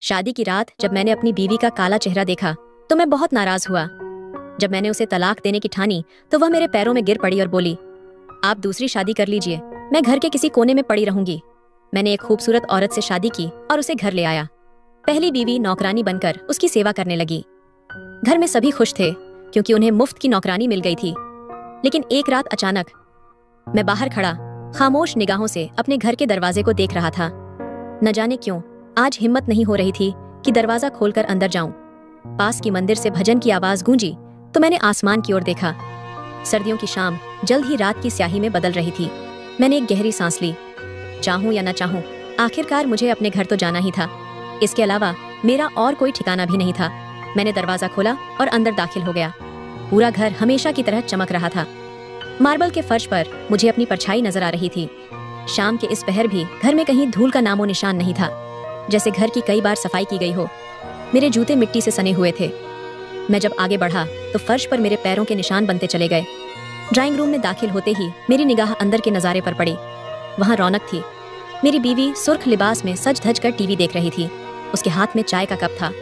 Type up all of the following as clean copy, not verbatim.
शादी की रात जब मैंने अपनी बीवी का काला चेहरा देखा तो मैं बहुत नाराज हुआ। जब मैंने उसे तलाक देने की ठानी तो वह मेरे पैरों में गिर पड़ी और बोली, आप दूसरी शादी कर लीजिए, मैं घर के किसी कोने में पड़ी रहूंगी। मैंने एक खूबसूरत औरत से शादी की और उसे घर ले आया। पहली बीवी नौकरानी बनकर उसकी सेवा करने लगी। घर में सभी खुश थे क्योंकि उन्हें मुफ्त की नौकरानी मिल गई थी। लेकिन एक रात अचानक मैं बाहर खड़ा खामोश निगाहों से अपने घर के दरवाजे को देख रहा था। न जाने क्यों आज हिम्मत नहीं हो रही थी कि दरवाजा खोलकर अंदर जाऊं। पास की मंदिर से भजन की आवाज गूंजी तो मैंने आसमान की ओर देखा। सर्दियों की शाम जल्द ही रात की स्याही में बदल रही थी। मैंने एक गहरी सांस ली। चाहूं या न चाहूं, आखिरकार मुझे अपने घर तो जाना ही था। इसके अलावा मेरा और कोई ठिकाना भी नहीं था। मैंने दरवाजा खोला और अंदर दाखिल हो गया। पूरा घर हमेशा की तरह चमक रहा था। मार्बल के फर्श पर मुझे अपनी परछाई नजर आ रही थी। शाम के इस पहर भी घर में कहीं धूल का नामो निशान नहीं था, जैसे घर की कई बार सफाई की गई हो। मेरे जूते मिट्टी से सने हुए थे। मैं जब आगे बढ़ा तो फर्श पर मेरे पैरों के निशान बनते चले गए। ड्राइंग रूम में दाखिल होते ही मेरी निगाह अंदर के नज़ारे पर पड़ी। वहाँ रौनक थी। मेरी बीवी सुर्ख लिबास में सज धज कर टीवी देख रही थी। उसके हाथ में चाय का कप था।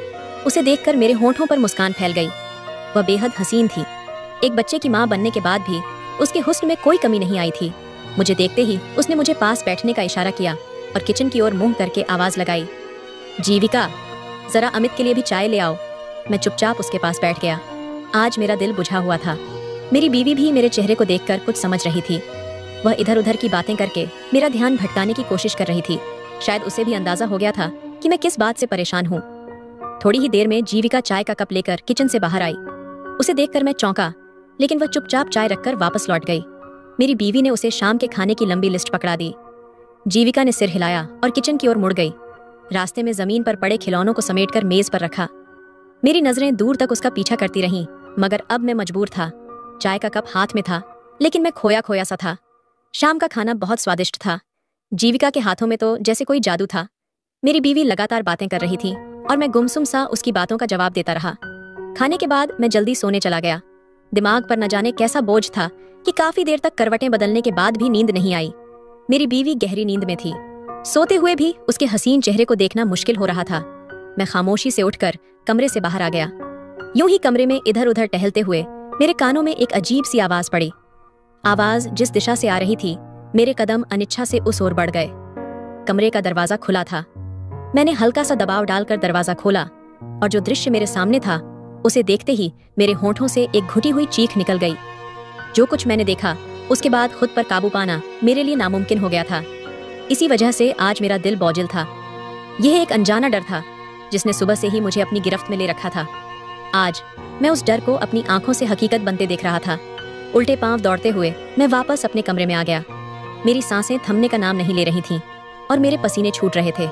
उसे देखकर मेरे होंठों पर मुस्कान फैल गई। वह बेहद हसीन थी। एक बच्चे की माँ बनने के बाद भी उसके हुस्न में कोई कमी नहीं आई थी। मुझे देखते ही उसने मुझे पास बैठने का इशारा किया और किचन की ओर मुंह करके आवाज लगाई, जीविका, जरा अमित के लिए भी चाय ले आओ। मैं चुपचाप उसके पास बैठ गया। आज मेरा दिल बुझा हुआ था। मेरी बीवी भी मेरे चेहरे को देखकर कुछ समझ रही थी। वह इधर उधर की बातें करके मेरा ध्यान भटकाने की कोशिश कर रही थी। शायद उसे भी अंदाजा हो गया था कि मैं किस बात से परेशान हूँ। थोड़ी ही देर में जीविका चाय का कप लेकर किचन से बाहर आई। उसे देखकर मैं चौंका, लेकिन वह चुपचाप चाय रखकर वापस लौट गई। मेरी बीवी ने उसे शाम के खाने की लंबी लिस्ट पकड़ा दी। जीविका ने सिर हिलाया और किचन की ओर मुड़ गई। रास्ते में जमीन पर पड़े खिलौनों को समेटकर मेज पर रखा। मेरी नजरें दूर तक उसका पीछा करती रहीं, मगर अब मैं मजबूर था। चाय का कप हाथ में था, लेकिन मैं खोया खोया सा था। शाम का खाना बहुत स्वादिष्ट था। जीविका के हाथों में तो जैसे कोई जादू था। मेरी बीवी लगातार बातें कर रही थी और मैं गुमसुम सा उसकी बातों का जवाब देता रहा। खाने के बाद मैं जल्दी सोने चला गया। दिमाग पर न जाने कैसा बोझ था कि काफी देर तक करवटें बदलने के बाद भी नींद नहीं आई। मेरी बीवी गहरी नींद में थी। सोते हुए भी उसके हसीन चेहरे को देखना मुश्किल हो रहा था। मैं खामोशी से उठकर कमरे से बाहर आ गया। यूं ही कमरे में इधर उधर टहलते हुए मेरे कानों में एक अजीब सी आवाज पड़ी। आवाज जिस दिशा से आ रही थी, मेरे कदम अनिच्छा से उस ओर बढ़ गए। कमरे का दरवाजा खुला था। मैंने हल्का सा दबाव डालकर दरवाजा खोला और जो दृश्य मेरे सामने था उसे देखते ही मेरे होंठों से एक घुटी हुई चीख निकल गई। जो कुछ मैंने देखा उसके बाद खुद पर काबू पाना मेरे लिए नामुमकिन हो गया था। इसी वजह से आज मेरा दिल बोझिल था। यह एक अनजाना डर था जिसने सुबह से ही मुझे अपनी गिरफ्त में ले रखा था। आज मैं उस डर को अपनी आंखों से हकीकत बनते देख रहा था। उल्टे पांव दौड़ते हुए मैं वापस अपने कमरे में आ गया। मेरी सांसें थमने का नाम नहीं ले रही थीं और मेरे पसीने छूट रहे थे।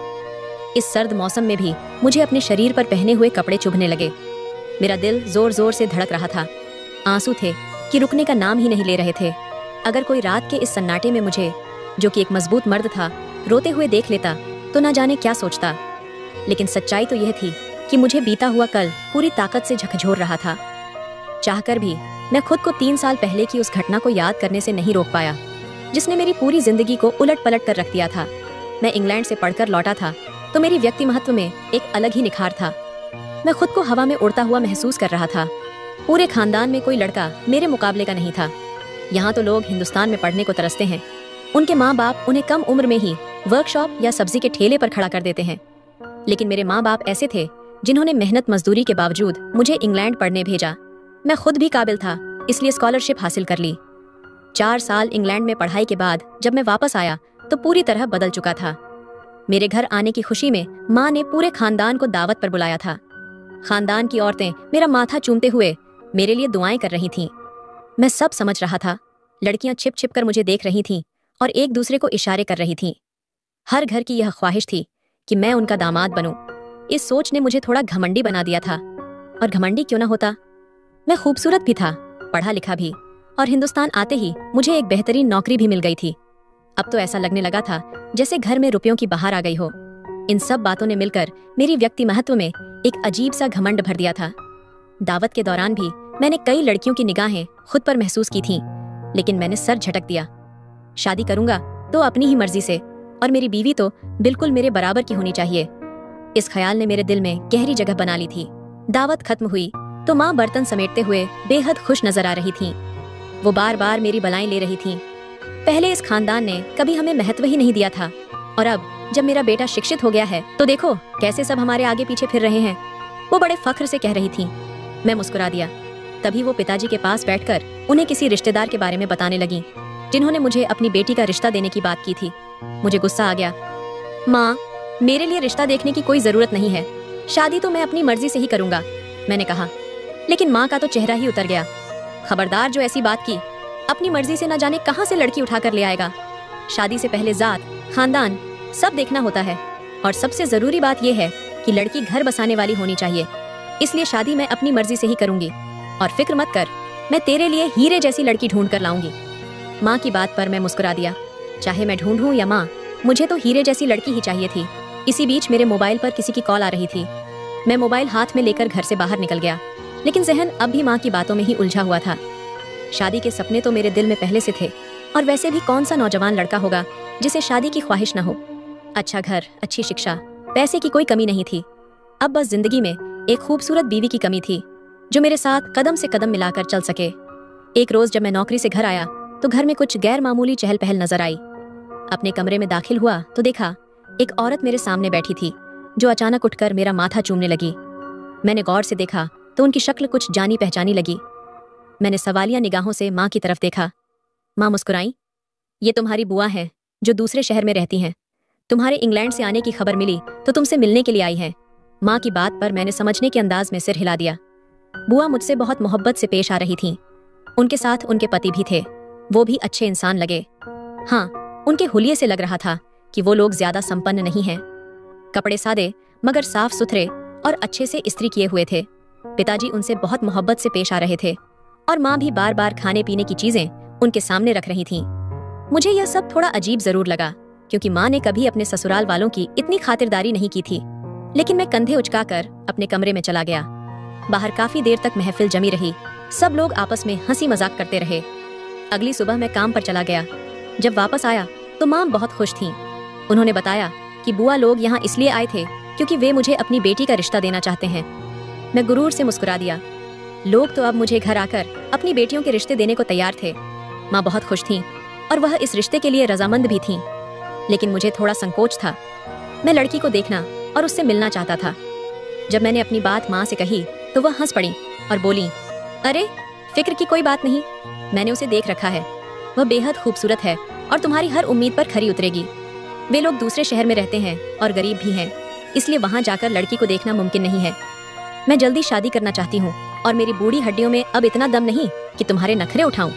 इस सर्द मौसम में भी मुझे अपने शरीर पर पहने हुए कपड़े चुभने लगे। मेरा दिल जोर जोर से धड़क रहा था। आंसू थे कि रुकने का नाम ही नहीं ले रहे थे। अगर कोई रात के इस सन्नाटे में मुझे, जो कि एक मजबूत मर्द था, रोते हुए देख लेता तो न जाने क्या सोचता। लेकिन सच्चाई तो यह थी कि मुझे बीता हुआ कल पूरी ताकत से झकझोर रहा था। चाहकर भी मैं खुद को 3 साल पहले की उस घटना को याद करने से नहीं रोक पाया, जिसने मेरी पूरी जिंदगी को उलट पलट कर रख दिया था। मैं इंग्लैंड से पढ़कर लौटा था तो मेरी व्यक्ति महत्व में एक अलग ही निखार था। मैं खुद को हवा में उड़ता हुआ महसूस कर रहा था। पूरे खानदान में कोई लड़का मेरे मुकाबले का नहीं था। यहाँ तो लोग हिंदुस्तान में पढ़ने को तरसते हैं। उनके माँ बाप उन्हें कम उम्र में ही वर्कशॉप या सब्जी के ठेले पर खड़ा कर देते हैं। लेकिन मेरे माँ बाप ऐसे थे जिन्होंने मेहनत मजदूरी के बावजूद मुझे इंग्लैंड पढ़ने भेजा। मैं खुद भी काबिल था, इसलिए स्कॉलरशिप हासिल कर ली। 4 साल इंग्लैंड में पढ़ाई के बाद जब मैं वापस आया तो पूरी तरह बदल चुका था। मेरे घर आने की खुशी में माँ ने पूरे खानदान को दावत पर बुलाया था। खानदान की औरतें मेरा माथा चूमते हुए मेरे लिए दुआएं कर रही थीं। मैं सब समझ रहा था। लड़कियां छिप छिप कर मुझे देख रही थीं और एक दूसरे को इशारे कर रही थीं। हर घर की यह ख्वाहिश थी कि मैं उनका दामाद बनूं। इस सोच ने मुझे थोड़ा घमंडी बना दिया था। और घमंडी क्यों ना होता, मैं खूबसूरत भी था, पढ़ा लिखा भी, और हिंदुस्तान आते ही मुझे एक बेहतरीन नौकरी भी मिल गई थी। अब तो ऐसा लगने लगा था जैसे घर में रुपयों की बहार आ गई हो। इन सब बातों ने मिलकर मेरी व्यक्ति महत्व में एक अजीब सा घमंड भर दिया था। दावत के दौरान भी मैंने कई लड़कियों की निगाहें खुद पर महसूस की थीं, लेकिन मैंने सर झटक दिया। शादी करूंगा तो अपनी ही मर्जी से, और मेरी बीवी तो बिल्कुल मेरे बराबर की होनी चाहिए। इस ख्याल ने मेरे दिल में गहरी जगह बना ली थी। दावत खत्म हुई तो माँ बर्तन समेटते हुए बेहद खुश नजर आ रही थीं। वो बार बार मेरी बलाएं ले रही थीं। पहले इस खानदान ने कभी हमें महत्व ही नहीं दिया था, और अब जब मेरा बेटा शिक्षित हो गया है तो देखो कैसे सब हमारे आगे पीछे फिर रहे हैं। वो बड़े फख्र से कह रही थी। मैं मुस्कुरा दिया। तभी वो पिताजी के पास बैठकर उन्हें किसी रिश्तेदार के बारे में बताने लगी, जिन्होंने मुझे अपनी बेटी का रिश्ता देने की बात की थी। मुझे गुस्सा आ गया। माँ, मेरे लिए रिश्ता देखने की कोई जरूरत नहीं है, शादी तो मैं अपनी मर्जी से ही करूंगा, मैंने कहा। लेकिन माँ का तो चेहरा ही उतर गया। खबरदार, जो ऐसी बात की, अपनी मर्जी से न जाने कहां से लड़की उठाकर ले आएगा। शादी से पहले जात, खानदान सब देखना होता है, और सबसे जरूरी बात यह है कि लड़की घर बसाने वाली होनी चाहिए। इसलिए शादी मैं अपनी मर्जी से ही करूंगी, और फिक्र मत कर, मैं तेरे लिए हीरे जैसी लड़की ढूंढ कर लाऊंगी। माँ की बात पर मैं मुस्कुरा दिया। चाहे मैं ढूंढूं या माँ, मुझे तो हीरे जैसी लड़की ही चाहिए थी। इसी बीच मेरे मोबाइल पर किसी की कॉल आ रही थी। मैं मोबाइल हाथ में लेकर घर से बाहर निकल गया, लेकिन जहन अब भी माँ की बातों में ही उलझा हुआ था। शादी के सपने तो मेरे दिल में पहले से थे, और वैसे भी कौन सा नौजवान लड़का होगा जिसे शादी की ख्वाहिश न हो। अच्छा घर, अच्छी शिक्षा, पैसे की कोई कमी नहीं थी। अब बस जिंदगी में एक खूबसूरत बीवी की कमी थी, जो मेरे साथ कदम से कदम मिलाकर चल सके। एक रोज जब मैं नौकरी से घर आया तो घर में कुछ गैर मामूली चहल पहल नजर आई। अपने कमरे में दाखिल हुआ तो देखा एक औरत मेरे सामने बैठी थी, जो अचानक उठकर मेरा माथा चूमने लगी। मैंने गौर से देखा तो उनकी शक्ल कुछ जानी पहचानी लगी। मैंने सवालिया निगाहों से माँ की तरफ देखा। माँ मुस्कुराई। ये तुम्हारी बुआ है, जो दूसरे शहर में रहती हैं। तुम्हारे इंग्लैंड से आने की खबर मिली तो तुमसे मिलने के लिए आई हैं। माँ की बात पर मैंने समझने के अंदाज में सिर हिला दिया। बुआ मुझसे बहुत मोहब्बत से पेश आ रही थीं। उनके साथ उनके पति भी थे, वो भी अच्छे इंसान लगे। हाँ, उनके हुलिये से लग रहा था कि वो लोग ज्यादा संपन्न नहीं हैं। कपड़े सादे मगर साफ सुथरे और अच्छे से इस्त्री किए हुए थे। पिताजी उनसे बहुत मोहब्बत से पेश आ रहे थे, और माँ भी बार बार खाने पीने की चीजें उनके सामने रख रही थीं। मुझे यह सब थोड़ा अजीब जरूर लगा, क्योंकि माँ ने कभी अपने ससुराल वालों की इतनी खातिरदारी नहीं की थी। लेकिन मैं कंधे उचकाकर अपने कमरे में चला गया। बाहर काफी देर तक महफिल जमी रही। सब लोग आपस में हंसी मजाक करते रहे। अगली सुबह मैं काम पर चला गया। जब वापस आया तो माँ बहुत खुश थीं। उन्होंने बताया कि बुआ लोग यहाँ इसलिए आए थे क्योंकि वे मुझे अपनी बेटी का रिश्ता देना चाहते हैं। मैं गुरूर से मुस्कुरा दिया। लोग तो अब मुझे घर आकर अपनी बेटियों के रिश्ते देने को तैयार थे। माँ बहुत खुश थीं, और वह इस रिश्ते के लिए रजामंद भी थीं। लेकिन मुझे थोड़ा संकोच था। मैं लड़की को देखना और उससे मिलना चाहता था। जब मैंने अपनी बात माँ से कही तो वह हंस पड़ी और बोली, अरे फिक्र की कोई बात नहीं, मैंने उसे देख रखा है। वह बेहद खूबसूरत है और तुम्हारी हर उम्मीद पर खरी उतरेगी। वे लोग दूसरे शहर में रहते हैं और गरीब भी हैं, इसलिए वहाँ जाकर लड़की को देखना मुमकिन नहीं है। मैं जल्दी शादी करना चाहती हूँ, और मेरी बूढ़ी हड्डियों में अब इतना दम नहीं कि तुम्हारे नखरे उठाऊं।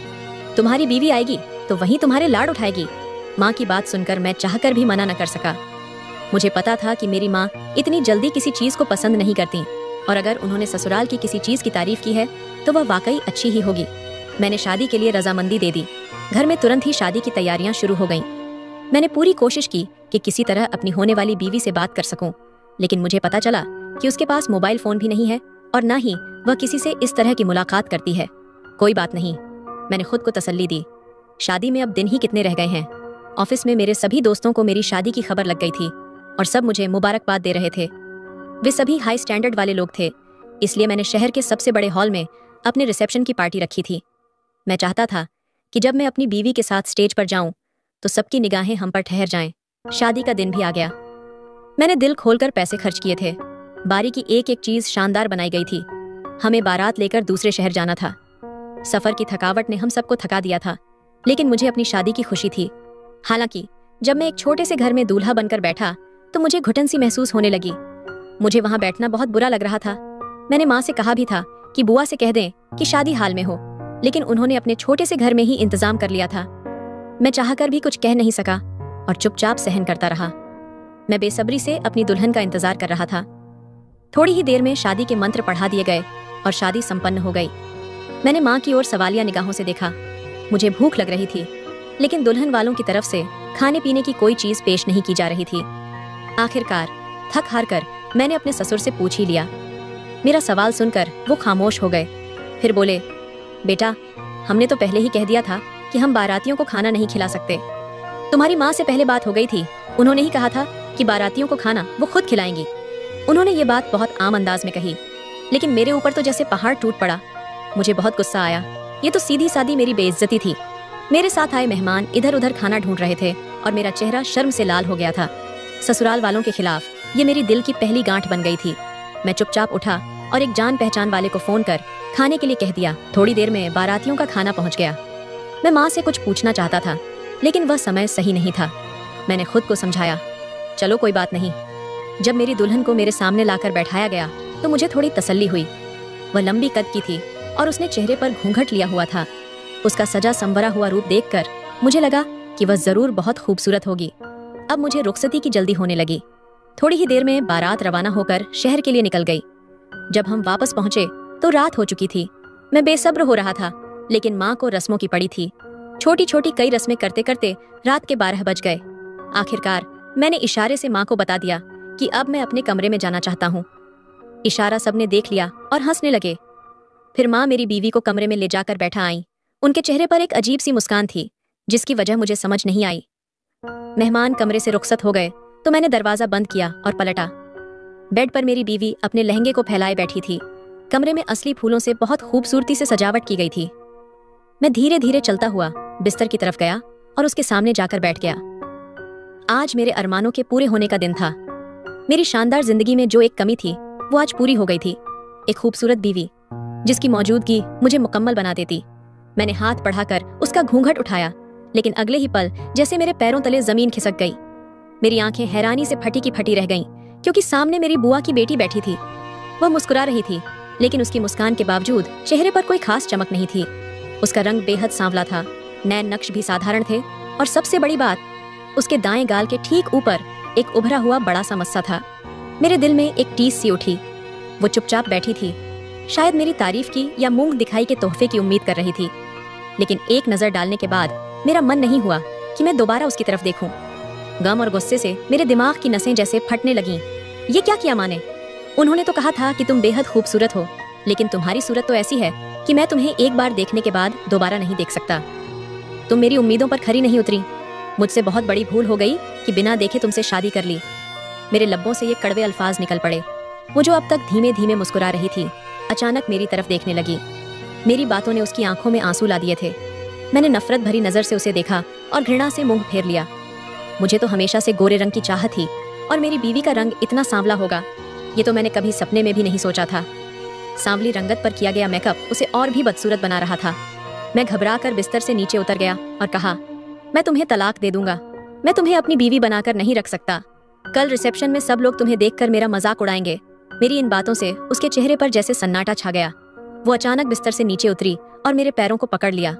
तुम्हारी बीवी आएगी तो वही तुम्हारे लाड उठाएगी। माँ की बात सुनकर मैं चाहकर भी मना न कर सका। मुझे पता था कि मेरी माँ इतनी जल्दी किसी चीज को पसंद नहीं करती, और अगर उन्होंने ससुराल की किसी चीज की तारीफ की है तो वह वाकई अच्छी ही होगी। मैंने शादी के लिए रजामंदी दे दी। घर में तुरंत ही शादी की तैयारियां शुरू हो गईं। मैंने पूरी कोशिश की कि किसी तरह अपनी होने वाली बीवी से बात कर सकूं, लेकिन मुझे पता चला कि उसके पास मोबाइल फोन भी नहीं है, और न ही वह किसी से इस तरह की मुलाकात करती है। कोई बात नहीं, मैंने खुद को तसल्ली दी। शादी में अब दिन ही कितने रह गए हैं। ऑफिस में मेरे सभी दोस्तों को मेरी शादी की खबर लग गई थी, और सब मुझे मुबारकबाद दे रहे थे। वे सभी हाई स्टैंडर्ड वाले लोग थे, इसलिए मैंने शहर के सबसे बड़े हॉल में अपने रिसेप्शन की पार्टी रखी थी। मैं चाहता था कि जब मैं अपनी बीवी के साथ स्टेज पर जाऊं तो सबकी निगाहें हम पर ठहर जाएं। शादी का दिन भी आ गया। मैंने दिल खोलकर पैसे खर्च किए थे। बारी की एक एक चीज शानदार बनाई गई थी। हमें बारात लेकर दूसरे शहर जाना था। सफर की थकावट ने हम सबको थका दिया था, लेकिन मुझे अपनी शादी की खुशी थी। हालांकि जब मैं एक छोटे से घर में दूल्हा बनकर बैठा तो मुझे घुटन सी महसूस होने लगी। मुझे वहां बैठना बहुत बुरा लग रहा था। मैंने माँ से कहा भी था कि बुआ से कह दें कि शादी हाल में हो, लेकिन उन्होंने अपने छोटे से घर में ही इंतजाम कर लिया था। मैं चाहकर भी कुछ कह नहीं सका और चुपचाप सहन करता रहा। मैं बेसब्री से अपनी दुल्हन का इंतजार कर रहा था। थोड़ी ही देर में शादी के मंत्र पढ़ा दिए गए और शादी संपन्न हो गई। मैंने माँ की ओर सवालिया निगाहों से देखा। मुझे भूख लग रही थी, लेकिन दुल्हन वालों की तरफ से खाने पीने की कोई चीज पेश नहीं की जा रही थी। आखिरकार थक हार कर मैंने अपने ससुर से पूछ ही लिया। मेरा सवाल सुनकर वो खामोश हो गए। फिर बोले, बेटा, हमने तो पहले ही कह दिया था कि हम बारातियों को खाना नहीं खिला सकते। तुम्हारी माँ से पहले बात हो गई थी, उन्होंने ही कहा था कि बारातियों को खाना वो खुद खिलाएंगी। उन्होंने ये बात बहुत आम अंदाज में कही, लेकिन मेरे ऊपर तो जैसे पहाड़ टूट पड़ा। मुझे बहुत गुस्सा आया। ये तो सीधी सादी मेरी बेइज्जती थी। मेरे साथ आए मेहमान इधर उधर खाना ढूंढ रहे थे और मेरा चेहरा शर्म से लाल हो गया था। ससुराल वालों के खिलाफ ये मेरी दिल की पहली गांठ बन गई थी। मैं चुपचाप उठा और एक जान पहचान वाले को फोन कर खाने के लिए कह दिया। थोड़ी देर में बारातियों का खाना पहुंच गया। मैं माँ से कुछ पूछना चाहता था, लेकिन वह समय सही नहीं था। मैंने खुद को समझाया, चलो कोई बात नहीं। जब मेरी दुल्हन को मेरे सामने लाकर बैठाया गया तो मुझे थोड़ी तसल्ली हुई। वह लंबी कद की थी और उसने चेहरे पर घूंघट लिया हुआ था। उसका सजा संवरा हुआ रूप देखकर मुझे लगा कि वह जरूर बहुत खूबसूरत होगी। अब मुझे रुखसती की जल्दी होने लगी। थोड़ी ही देर में बारात रवाना होकर शहर के लिए निकल गई। जब हम वापस पहुंचे तो रात हो चुकी थी। मैं बेसब्र हो रहा था, लेकिन माँ को रस्मों की पड़ी थी। छोटी छोटी कई रस्में करते करते रात के 12 बज गए। आखिरकार मैंने इशारे से माँ को बता दिया कि अब मैं अपने कमरे में जाना चाहता हूँ। इशारा सबने देख लिया और हंसने लगे। फिर माँ मेरी बीवी को कमरे में ले जाकर बैठा आई। उनके चेहरे पर एक अजीब सी मुस्कान थी, जिसकी वजह मुझे समझ नहीं आई। मेहमान कमरे से रुखसत हो गए तो मैंने दरवाजा बंद किया और पलटा। बेड पर मेरी बीवी अपने लहंगे को फैलाए बैठी थी। कमरे में असली फूलों से बहुत खूबसूरती से सजावट की गई थी। मैं धीरे धीरे चलता हुआ बिस्तर की तरफ गया और उसके सामने जाकर बैठ गया। आज मेरे अरमानों के पूरे होने का दिन था। मेरी शानदार जिंदगी में जो एक कमी थी वो आज पूरी हो गई थी। एक खूबसूरत बीवी जिसकी मौजूदगी मुझे मुकम्मल बना देती। मैंने हाथ बढ़ाकर उसका घूंघट उठाया, लेकिन अगले ही पल जैसे मेरे पैरों तले जमीन खिसक गई। मेरी आंखें हैरानी से फटी की फटी रह गईं, क्योंकि सामने मेरी बुआ की बेटी बैठी थी। वह मुस्कुरा रही थी, लेकिन उसकी मुस्कान के बावजूद चेहरे पर कोई खास चमक नहीं थी। उसका रंग बेहद सांवला था, नैन नक्श भी साधारण थे, और सबसे बड़ी बात, उसके दाएं गाल के ठीक ऊपर एक उभरा हुआ बड़ा सा मस्सा था। मेरे दिल में एक टीस सी उठी। वो चुपचाप बैठी थी, शायद मेरी तारीफ की या मूंग दिखाई के तोहफे की उम्मीद कर रही थी। लेकिन एक नजर डालने के बाद मेरा मन नहीं हुआ कि मैं दोबारा उसकी तरफ देखूं। गम और गुस्से से मेरे दिमाग की नसें जैसे फटने लगीं। ये क्या किया माँ ने? उन्होंने तो कहा था कि तुम बेहद खूबसूरत हो, लेकिन तुम्हारी सूरत तो ऐसी है कि मैं तुम्हें एक बार देखने के बाद दोबारा नहीं देख सकता। तुम मेरी उम्मीदों पर खरी नहीं उतरी। मुझसे बहुत बड़ी भूल हो गई कि बिना देखे तुमसे शादी कर ली। मेरे लब्बों से ये कड़वे अल्फाज निकल पड़े। वो जो अब तक धीमे धीमे मुस्कुरा रही थी, अचानक मेरी तरफ देखने लगी। मेरी बातों ने उसकी आंखों में आंसू ला दिए थे। मैंने नफरत भरी नजर से उसे देखा और घृणा से मुंह फेर लिया। मुझे तो हमेशा से गोरे रंग की चाहत थी, और मेरी बीवी का रंग इतना सांवला होगा ये तो मैंने कभी सपने में भी नहीं सोचा था। सांवली रंगत पर किया गया मेकअप उसे और भी बदसूरत बना रहा था। मैं घबरा कर बिस्तर से नीचे उतर गया और कहा, मैं तुम्हें तलाक दे दूंगा। मैं तुम्हें अपनी बीवी बनाकर नहीं रख सकता। कल रिसेप्शन में सब लोग तुम्हें देखकर मेरा मजाक उड़ाएंगे। मेरी इन बातों से उसके चेहरे पर जैसे सन्नाटा छा गया। वो अचानक बिस्तर से नीचे उतरी और मेरे पैरों को पकड़ लिया।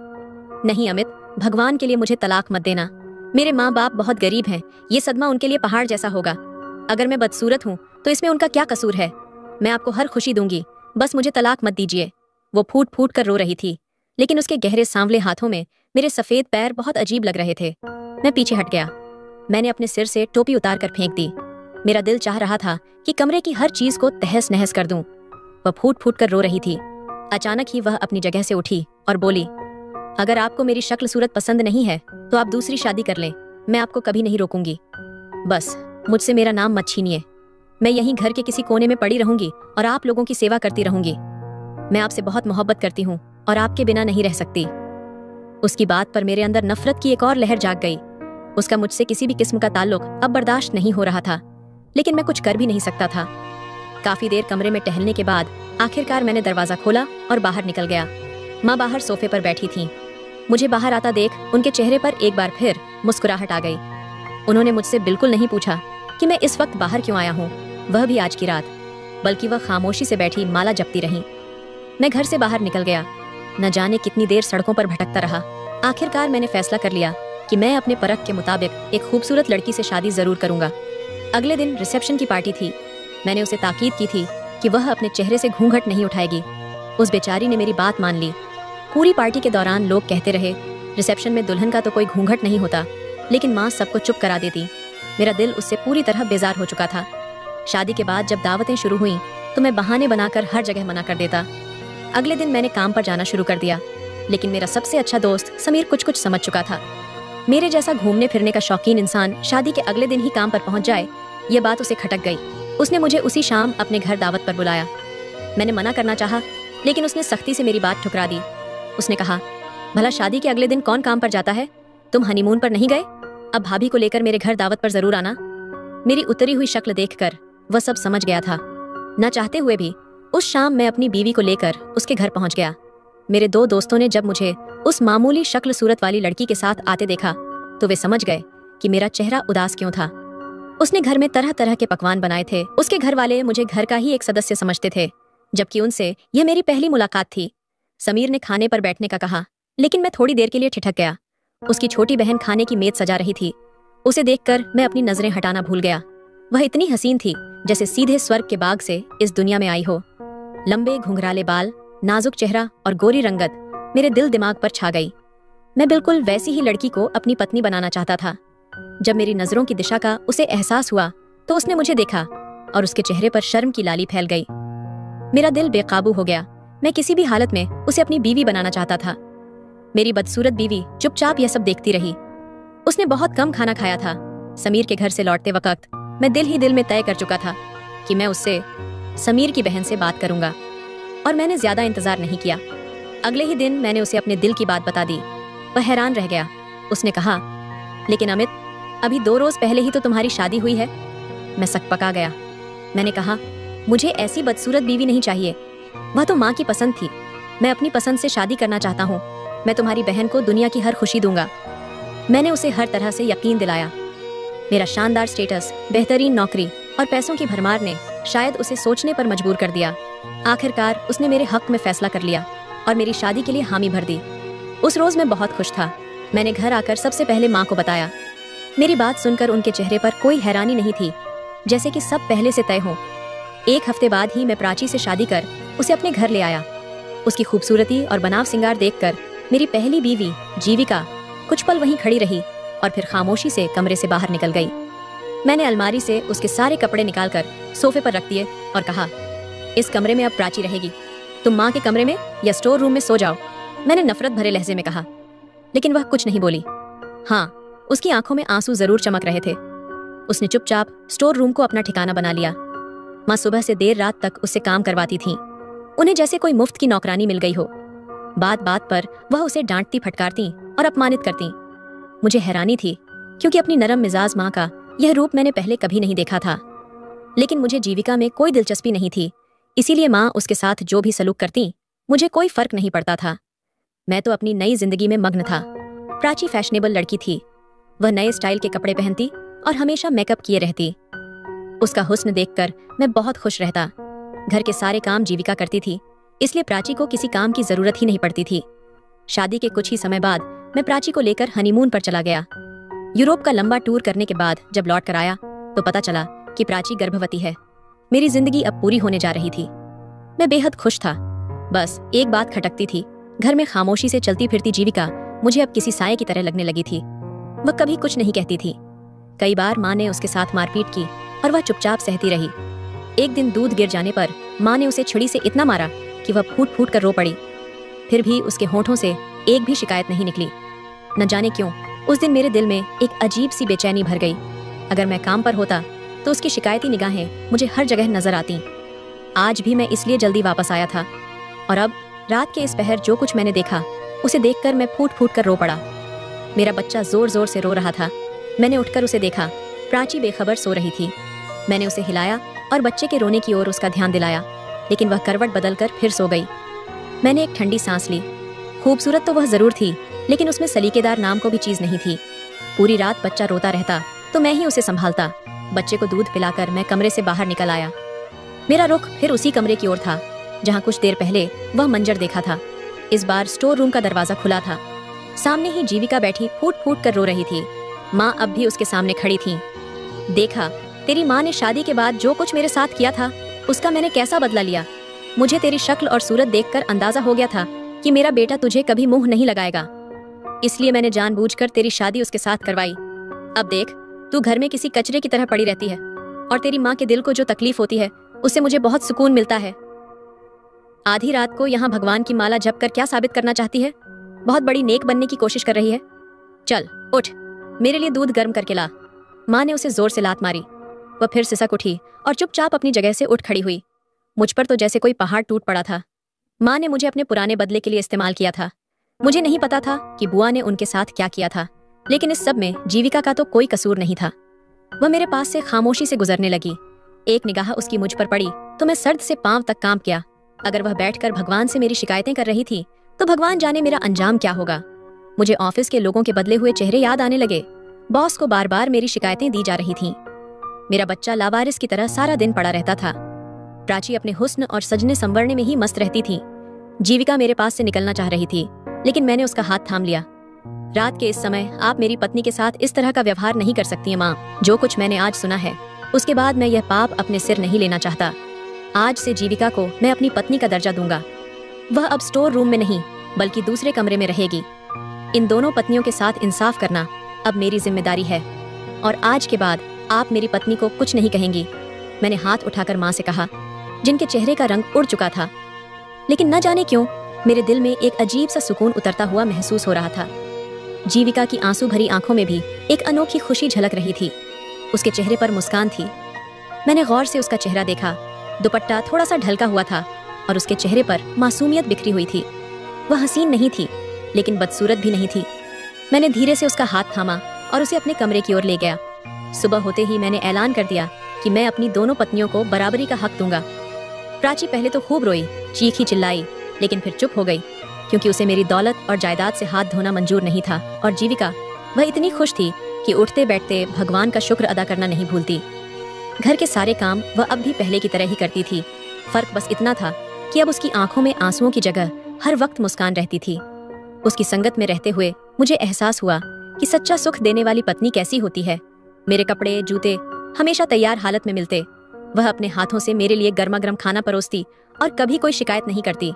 नहीं अमित, भगवान के लिए मुझे तलाक मत देना। मेरे माँ बाप बहुत गरीब हैं, ये सदमा उनके लिए पहाड़ जैसा होगा। अगर मैं बदसूरत हूँ तो इसमें उनका क्या कसूर है? मैं आपको हर खुशी दूंगी, बस मुझे तलाक मत दीजिए। वो फूट फूट कर रो रही थी, लेकिन उसके गहरे सांवले हाथों में मेरे सफेद पैर बहुत अजीब लग रहे थे। मैं पीछे हट गया। मैंने अपने सिर से टोपी उतार कर फेंक दी। मेरा दिल चाह रहा था कि कमरे की हर चीज को तहस नहस कर दूं। वह फूट फूट कर रो रही थी। अचानक ही वह अपनी जगह से उठी और बोली, अगर आपको मेरी शक्ल सूरत पसंद नहीं है तो आप दूसरी शादी कर लें। मैं आपको कभी नहीं रोकूंगी। बस मुझसे मेरा नाम मत छीनिए। मैं यहीं घर के किसी कोने में पड़ी रहूंगी और आप लोगों की सेवा करती रहूंगी। मैं आपसे बहुत मोहब्बत करती हूँ और आपके बिना नहीं रह सकती। उसकी बात पर मेरे अंदर नफरत की एक और लहर जाग गई। उसका मुझसे किसी भी किस्म का ताल्लुक अब बर्दाश्त नहीं हो रहा था, लेकिन मैं कुछ कर भी नहीं सकता था। काफी देर कमरे में टहलने के बाद आखिरकार मैंने दरवाजा खोला और बाहर निकल गया। माँ बाहर सोफे पर बैठी थीं। मुझे बाहर आता देख उनके चेहरे पर एक बार फिर मुस्कुराहट आ गई। उन्होंने मुझसे बिल्कुल नहीं पूछा कि मैं इस वक्त बाहर क्यों आया हूँ, वह भी आज की रात, बल्कि वह खामोशी से बैठी माला जपती रही। मैं घर से बाहर निकल गया। न जाने कितनी देर सड़कों पर भटकता रहा। आखिरकार मैंने फैसला कर लिया कि मैं अपने परख के मुताबिक एक खूबसूरत लड़की से शादी जरूर करूंगा। अगले दिन रिसेप्शन की पार्टी थी। मैंने उसे ताकीद की थी कि वह अपने चेहरे से घूंघट नहीं उठाएगी। उस बेचारी ने मेरी बात मान ली। पूरी पार्टी के दौरान लोग कहते रहे, रिसेप्शन में दुल्हन का तो कोई घूंघट नहीं होता, लेकिन माँ सबको चुप करा देती। मेरा दिल उससे पूरी तरह बेजार हो चुका था। शादी के बाद जब दावतें शुरू हुई तो मैं बहाने बनाकर हर जगह मना कर देता। अगले दिन मैंने काम पर जाना शुरू कर दिया, लेकिन मेरा सबसे अच्छा दोस्त समीर कुछ कुछ समझ चुका था। मेरे जैसा घूमने फिरने का शौकीन इंसान शादी के अगले दिन ही काम पर पहुंच जाए, ये बात उसे खटक गई। उसने मुझे उसी शाम अपने घर दावत पर बुलाया। मैंने मना करना चाहा, लेकिन उसने सख्ती से मेरी बात ठुकरा दी। उसने कहा, भला शादी के अगले दिन कौन काम पर जाता है? तुम हनीमून पर नहीं गए? अब भाभी को लेकर मेरे घर दावत पर जरूर आना। मेरी उतरी हुई शक्ल देखकर वह सब समझ गया था। न चाहते हुए भी उस शाम मैं अपनी बीवी को लेकर उसके घर पहुंच गया। मेरे दो दोस्तों ने जब मुझे उस मामूली शक्ल सूरत वाली लड़की के साथ आते देखा तो वे समझ गए कि मेरा चेहरा उदास क्यों था। उसने घर में तरह तरह के पकवान बनाए थे। उसके घर वाले मुझे घर का ही एक सदस्य समझते थे, जबकि उनसे यह मेरी पहली मुलाकात थी। समीर ने खाने पर बैठने का कहा, लेकिन मैं थोड़ी देर के लिए ठिठक गया। उसकी छोटी बहन खाने की मेज सजा रही थी। उसे देखकर मैं अपनी नजरें हटाना भूल गया। वह इतनी हसीन थी जैसे सीधे स्वर्ग के बाग से इस दुनिया में आई हो। लंबे घुंघराले बाल, नाजुक चेहरा और गोरी रंगत मेरे दिल दिमाग पर छा गई। मैं बिल्कुल वैसी ही लड़की को अपनी पत्नी बनाना चाहता था। जब मेरी नजरों की दिशा का उसे एहसास हुआ तो उसने मुझे देखा और उसके चेहरे पर शर्म की लाली फैल गई। मेरा दिल बेकाबू हो गया। मैं किसी भी हालत में उसे अपनी बीवी बनाना चाहता था। मेरी बदसूरत बीवी चुपचाप यह सब देखती रही। उसने बहुत कम खाना खाया था। समीर के घर से लौटते वक्त मैं दिल ही दिल में तय कर चुका था कि मैं उससे समीर की बहन से बात करूंगा, और मैंने ज्यादा इंतजार नहीं किया। अगले ही दिन मैंने उसे अपने दिल की बात बता दी। वह हैरान रह गया। उसने कहा, लेकिन अमित, अभी 2 रोज पहले ही तो तुम्हारी शादी हुई है। मैं सकपका गया। मैंने कहा, मुझे ऐसी बदसूरत बीवी नहीं चाहिए। वह तो माँ की पसंद थी। मैं अपनी पसंद से शादी करना चाहता हूँ। मैं तुम्हारी बहन को दुनिया की हर खुशी दूंगा। मैंने उसे हर तरह से यकीन दिलाया। मेरा शानदार स्टेटस, बेहतरीन नौकरी और पैसों की भरमार ने शायद उसे सोचने पर मजबूर कर दिया। आखिरकार उसने मेरे हक में फैसला कर लिया और मेरी शादी के लिए हामी भर दी। उस रोज मैं बहुत खुश था। मैंने घर आकर सबसे पहले माँ को बताया। मेरी बात सुनकर उनके चेहरे पर कोई हैरानी नहीं थी, जैसे कि सब पहले से तय हो। 1 हफ्ते बाद ही मैं प्राची से शादी कर उसे अपने घर ले आया। उसकी खूबसूरती और बनाव सिंगार देखकर मेरी पहली बीवी जीविका कुछ पल वहीं खड़ी रही और फिर खामोशी से कमरे से बाहर निकल गई। मैंने अलमारी से उसके सारे कपड़े निकालकर सोफे पर रख दिए और कहा, इस कमरे में अब प्राची रहेगी। तुम माँ के कमरे में या स्टोर रूम में सो जाओ। मैंने नफरत भरे लहजे में कहा, लेकिन वह कुछ नहीं बोली। हाँ, उसकी आंखों में आंसू जरूर चमक रहे थे। उसने चुपचाप स्टोर रूम को अपना ठिकाना बना लिया। माँ सुबह से देर रात तक उससे काम करवाती थीं। उन्हें जैसे कोई मुफ्त की नौकरानी मिल गई हो। बात बात पर वह उसे डांटती, फटकारती और अपमानित करती। मुझे हैरानी थी, क्योंकि अपनी नरम मिजाज माँ का यह रूप मैंने पहले कभी नहीं देखा था। लेकिन मुझे जीविका में कोई दिलचस्पी नहीं थी, इसीलिए माँ उसके साथ जो भी सलूक करती मुझे कोई फर्क नहीं पड़ता था। मैं तो अपनी नई जिंदगी में मग्न था। प्राची फैशनेबल लड़की थी। वह नए स्टाइल के कपड़े पहनती और हमेशा मेकअप किए रहती। उसका हुस्न देखकर मैं बहुत खुश रहता। घर के सारे काम जीविका करती थी, इसलिए प्राची को किसी काम की जरूरत ही नहीं पड़ती थी। शादी के कुछ ही समय बाद मैं प्राची को लेकर हनीमून पर चला गया। यूरोप का लंबा टूर करने के बाद जब लौट कर आया तो पता चला कि प्राची गर्भवती है। मेरी जिंदगी अब पूरी होने जा रही थी। मैं बेहद खुश था। बस एक बात खटकती थी। घर में खामोशी से चलती फिरती जीविका मुझे अब किसी साये की तरह लगने लगी थी। वह कभी कुछ नहीं कहती थी। कई बार माँ ने उसके साथ मारपीट की और वह चुपचाप सहती रही। एक दिन दूध गिर जाने पर माँ ने उसे छुरी से इतना मारा कि वह फूट फूट कर रो पड़ी। फिर भी उसके होठों से एक भी शिकायत नहीं निकली। न जाने क्यों उस दिन मेरे दिल में एक अजीब सी बेचैनी भर गई। अगर मैं काम पर होता तो उसकी शिकायती निगाहें मुझे हर जगह नजर आती। आज भी मैं इसलिए जल्दी वापस आया था, और अब रात के इस पहर जो कुछ मैंने देखा उसे देखकर मैं फूट फूट कर रो पड़ा। मेरा बच्चा जोर जोर से रो रहा था। मैंने उठकर उसे देखा। प्राची बेखबर सो रही थी। मैंने उसे हिलाया और बच्चे के रोने की ओर उसका ध्यान दिलाया, लेकिन वह करवट बदलकर फिर सो गई। मैंने एक ठंडी सांस ली। खूबसूरत तो वह जरूर थी, लेकिन उसमें सलीकेदार नाम को भी चीज नहीं थी। पूरी रात बच्चा रोता रहता तो मैं ही उसे संभालता। बच्चे को दूध पिलाकर मैं कमरे से बाहर निकल आया। मेरा रुख फिर उसी कमरे की ओर था जहाँ कुछ देर पहले वह मंजर देखा था। इस बार स्टोर रूम का दरवाजा खुला था। सामने ही जीविका बैठी फूट फूट कर रो रही थी। माँ अब भी उसके सामने खड़ी थी। देखा, तेरी माँ ने शादी के बाद जो कुछ मेरे साथ किया था उसका मैंने कैसा बदला लिया। मुझे तेरी शक्ल और सूरत देखकर अंदाजा हो गया था कि मेरा बेटा तुझे कभी मुंह नहीं लगाएगा, इसलिए मैंने जानबूझकर तेरी शादी उसके साथ करवाई। अब देख, तू घर में किसी कचरे की तरह पड़ी रहती है, और तेरी माँ के दिल को जो तकलीफ होती है उससे मुझे बहुत सुकून मिलता है। आधी रात को यहाँ भगवान की माला जप कर क्या साबित करना चाहती है? बहुत बड़ी नेक बनने की कोशिश कर रही है। चल उठ, मेरे लिए दूध गर्म करके ला। माँ ने उसे जोर से लात मारी। वह फिर सिसक उठी और चुपचाप अपनी जगह से उठ खड़ी हुई। मुझ पर तो जैसे कोई पहाड़ टूट पड़ा था। माँ ने मुझे अपने पुराने बदले के लिए इस्तेमाल किया था। मुझे नहीं पता था कि बुआ ने उनके साथ क्या किया था, लेकिन इस सब में जीविका का तो कोई कसूर नहीं था। वह मेरे पास से खामोशी से गुजरने लगी। एक निगाह उसकी मुझ पर पड़ी तो मैं सर्द से पांव तक कांप गया। अगर वह बैठकर भगवान से मेरी शिकायतें कर रही थी तो भगवान जाने मेरा अंजाम क्या होगा। मुझे ऑफिस के लोगों के बदले हुए चेहरे याद आने लगे। बॉस को बार बार मेरी शिकायतें दी जा रही थीं। मेरा बच्चा लावारिस की तरह सारा दिन पड़ा रहता था। प्राची अपने हुस्न और सजने संवरने में ही मस्त रहती थी। जीविका मेरे पास से निकलना चाह रही थी, लेकिन मैंने उसका हाथ थाम लिया। रात के इस समय आप मेरी पत्नी के साथ इस तरह का व्यवहार नहीं कर सकती हैं माँ। जो कुछ मैंने आज सुना है उसके बाद मैं यह पाप अपने सिर नहीं लेना चाहता। आज से जीविका को मैं अपनी पत्नी का दर्जा दूंगा। वह अब स्टोर रूम में नहीं बल्कि दूसरे कमरे में रहेगी। इन दोनों पत्नियों के साथ इंसाफ करना अब मेरी जिम्मेदारी है और आज के बाद आप मेरी पत्नी को कुछ नहीं कहेंगी। मैंने हाथ उठाकर माँ से कहा, जिनके चेहरे का रंग उड़ चुका था, लेकिन न जाने क्यों मेरे दिल में एक अजीब सा सुकून उतरता हुआ महसूस हो रहा था। जीविका की आंसू भरी आंखों में भी एक अनोखी खुशी झलक रही थी। उसके चेहरे पर मुस्कान थी। मैंने गौर से उसका चेहरा देखा। दुपट्टा थोड़ा सा ढलका हुआ था और उसके चेहरे पर मासूमियत बिखरी हुई थी। वह हसीन नहीं थी लेकिन बदसूरत भी नहीं थी। मैंने धीरे से उसका हाथ थामा और उसे अपने कमरे की ओर ले गया। सुबह होते ही मैंने ऐलान कर दिया कि मैं अपनी दोनों पत्नियों को बराबरी का हक दूंगा। प्राची पहले तो खूब रोई, चीखी चिल्लाई, लेकिन फिर चुप हो गई क्योंकि उसे मेरी दौलत और जायदाद से हाथ धोना मंजूर नहीं था। और जीविका, वह इतनी खुश थी कि उठते बैठते भगवान का शुक्र अदा करना नहीं भूलती। घर के सारे काम वह अब भी पहले की तरह ही करती थी। फर्क बस इतना था कि अब उसकी आंखों में आंसुओं की जगह हर वक्त मुस्कान रहती थी। उसकी संगत में रहते हुए मुझे एहसास हुआ कि सच्चा सुख देने वाली पत्नी कैसी होती है। मेरे कपड़े जूते हमेशा तैयार हालत में मिलते। वह अपने हाथों से मेरे लिए गर्मा गर्म खाना परोसती और कभी कोई शिकायत नहीं करती।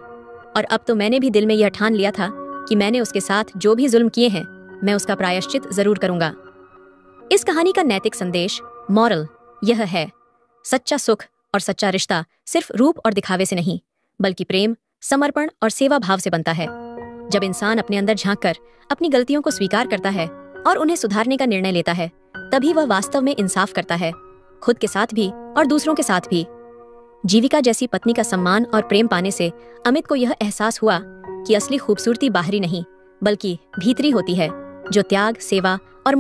और अब तो मैंने भी दिल में यह ठान लिया था कि मैंने उसके साथ जो भी जुल्म किए हैं मैं उसका प्रायश्चित जरूर करूंगा। इस कहानी का नैतिक संदेश, मॉरल, यह है, सच्चा सुख और सच्चा रिश्ता सिर्फ रूप और दिखावे से नहीं बल्कि प्रेम, समर्पण और सेवा भाव से बनता है। जब इंसान अपने अंदर झांककर अपनी गलतियों को स्वीकार करता है और उन्हें सुधारने का निर्णय लेता है, तभी वह वास्तव में इंसाफ करता है, खुद के साथ भी और दूसरों के साथ भी। जीविका जैसी पत्नी का सम्मान और प्रेम पाने से अमित को यह एहसास हुआ कि असली खूबसूरती बाहरी नहीं बल्कि भीतरी होती है, जो त्याग, सेवा और